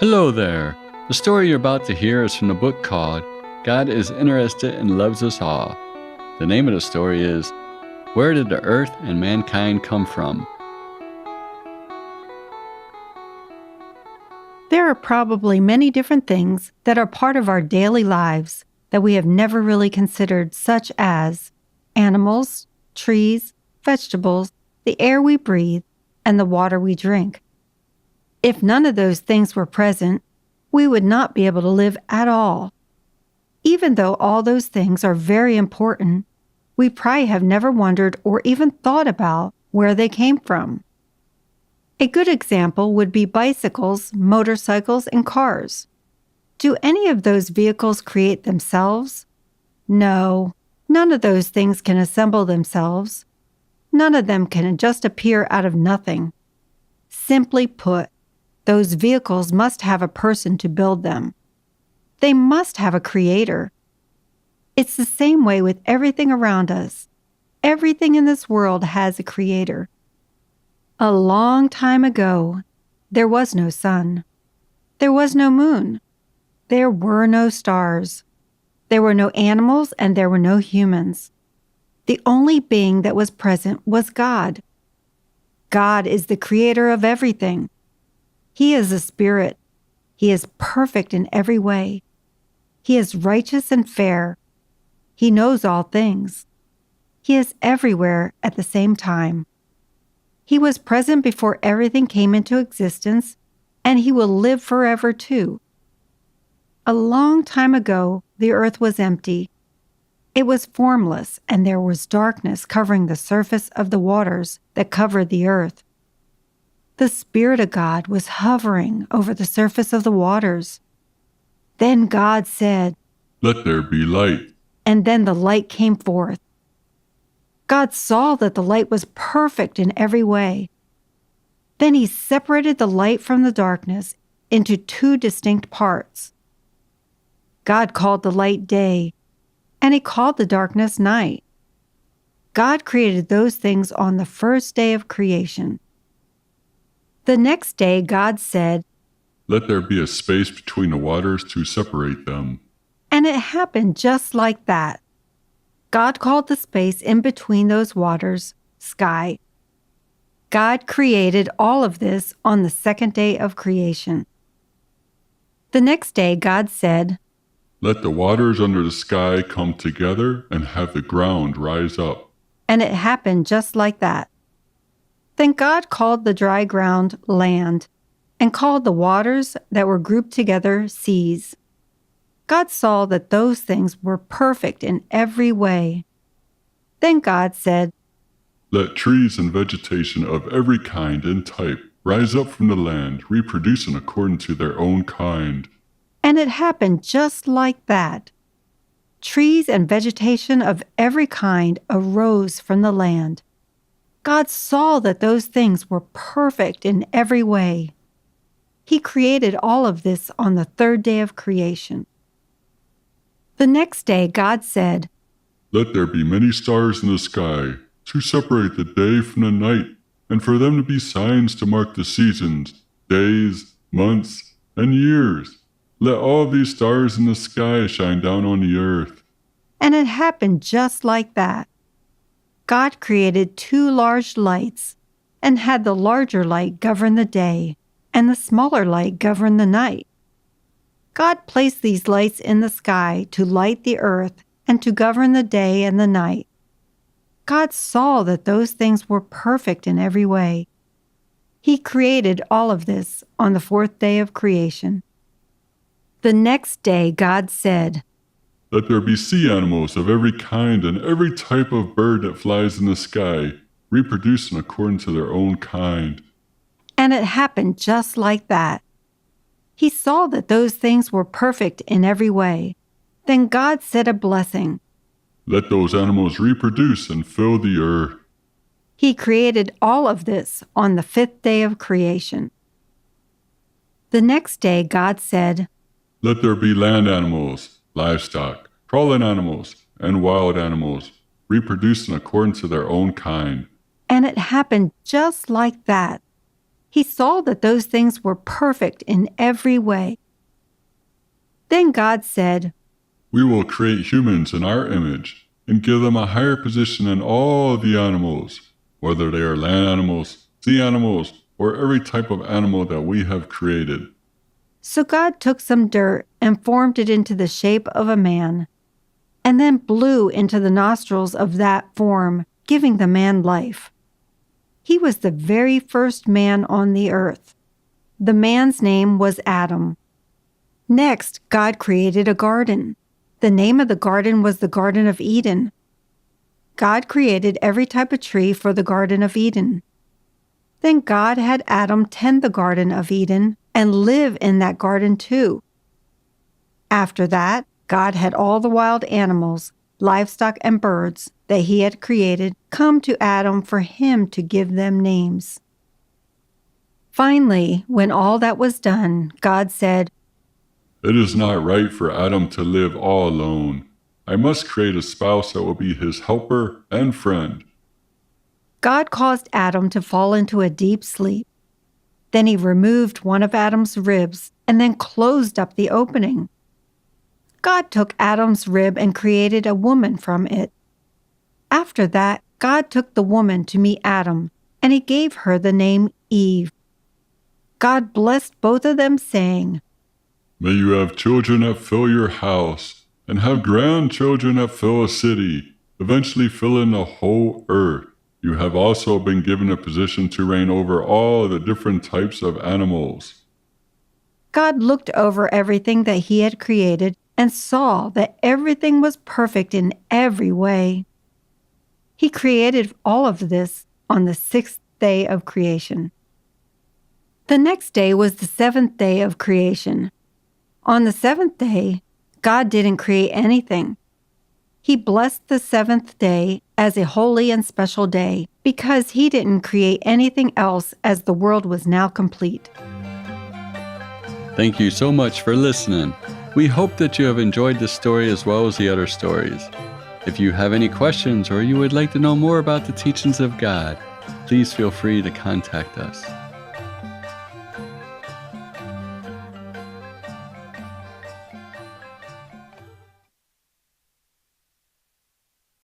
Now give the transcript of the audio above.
Hello there. The story you're about to hear is from the book called God is Interested and Loves Us All. The name of the story is Where Did the Earth and Mankind Come From? There are probably many different things that are part of our daily lives that we have never really considered, such as animals, trees, vegetables, the air we breathe, and the water we drink. If none of those things were present, we would not be able to live at all. Even though all those things are very important, we probably have never wondered or even thought about where they came from. A good example would be bicycles, motorcycles, and cars. Do any of those vehicles create themselves? No, none of those things can assemble themselves. None of them can just appear out of nothing. Simply put, those vehicles must have a person to build them. They must have a creator. It's the same way with everything around us. Everything in this world has a creator. A long time ago, there was no sun. There was no moon. There were no stars. There were no animals and there were no humans. The only being that was present was God. God is the creator of everything. He is a spirit. He is perfect in every way. He is righteous and fair. He knows all things. He is everywhere at the same time. He was present before everything came into existence, and he will live forever too. A long time ago, the earth was empty. It was formless, and there was darkness covering the surface of the waters that covered the earth. The Spirit of God was hovering over the surface of the waters. Then God said, "Let there be light." And then the light came forth. God saw that the light was perfect in every way. Then he separated the light from the darkness into two distinct parts. God called the light day, and he called the darkness night. God created those things on the first day of creation. The next day, God said, "Let there be a space between the waters to separate them." And it happened just like that. God called the space in between those waters sky. God created all of this on the second day of creation. The next day, God said, "Let the waters under the sky come together and have the ground rise up." And it happened just like that. Then God called the dry ground land, and called the waters that were grouped together seas. God saw that those things were perfect in every way. Then God said, "Let trees and vegetation of every kind and type rise up from the land, reproducing according to their own kind." And it happened just like that. Trees and vegetation of every kind arose from the land. God saw that those things were perfect in every way. He created all of this on the third day of creation. The next day, God said, "Let there be many stars in the sky to separate the day from the night, and for them to be signs to mark the seasons, days, months, and years. Let all these stars in the sky shine down on the earth." And it happened just like that. God created two large lights and had the larger light govern the day and the smaller light govern the night. God placed these lights in the sky to light the earth and to govern the day and the night. God saw that those things were perfect in every way. He created all of this on the fourth day of creation. The next day, God said, "Let there be sea animals of every kind and every type of bird that flies in the sky, reproducing according to their own kind." And it happened just like that. He saw that those things were perfect in every way. Then God said a blessing. "Let those animals reproduce and fill the earth." He created all of this on the fifth day of creation. The next day, God said, "Let there be land animals, livestock, crawling animals, and wild animals, reproducing according to their own kind." And it happened just like that. He saw that those things were perfect in every way. Then God said, We will create humans in our image and give them a higher position than all the animals, whether they are land animals, sea animals, or every type of animal that we have created. So God took some dirt and formed it into the shape of a man, and then blew into the nostrils of that form, giving the man life. He was the very first man on the earth. The man's name was Adam. Next, God created a garden. The name of the garden was the Garden of Eden. God created every type of tree for the Garden of Eden. Then God had Adam tend the Garden of Eden and live in that garden too. After that, God had all the wild animals, livestock, and birds that he had created come to Adam for him to give them names. Finally, when all that was done, God said, It is not right for Adam to live all alone. I must create a spouse that will be his helper and friend. God caused Adam to fall into a deep sleep. Then he removed one of Adam's ribs and then closed up the opening. God took Adam's rib and created a woman from it. After that, God took the woman to meet Adam, and he gave her the name Eve. God blessed both of them, saying, May you have children that fill your house, and have grandchildren that fill a city, eventually filling the whole earth. You have also been given a position to reign over all the different types of animals. God looked over everything that he had created and saw that everything was perfect in every way. He created all of this on the sixth day of creation. The next day was the seventh day of creation. On the seventh day, God didn't create anything. He blessed the seventh day as a holy and special day because he didn't create anything else, as the world was now complete. Thank you so much for listening. We hope that you have enjoyed this story as well as the other stories. If you have any questions or you would like to know more about the teachings of God, please feel free to contact us.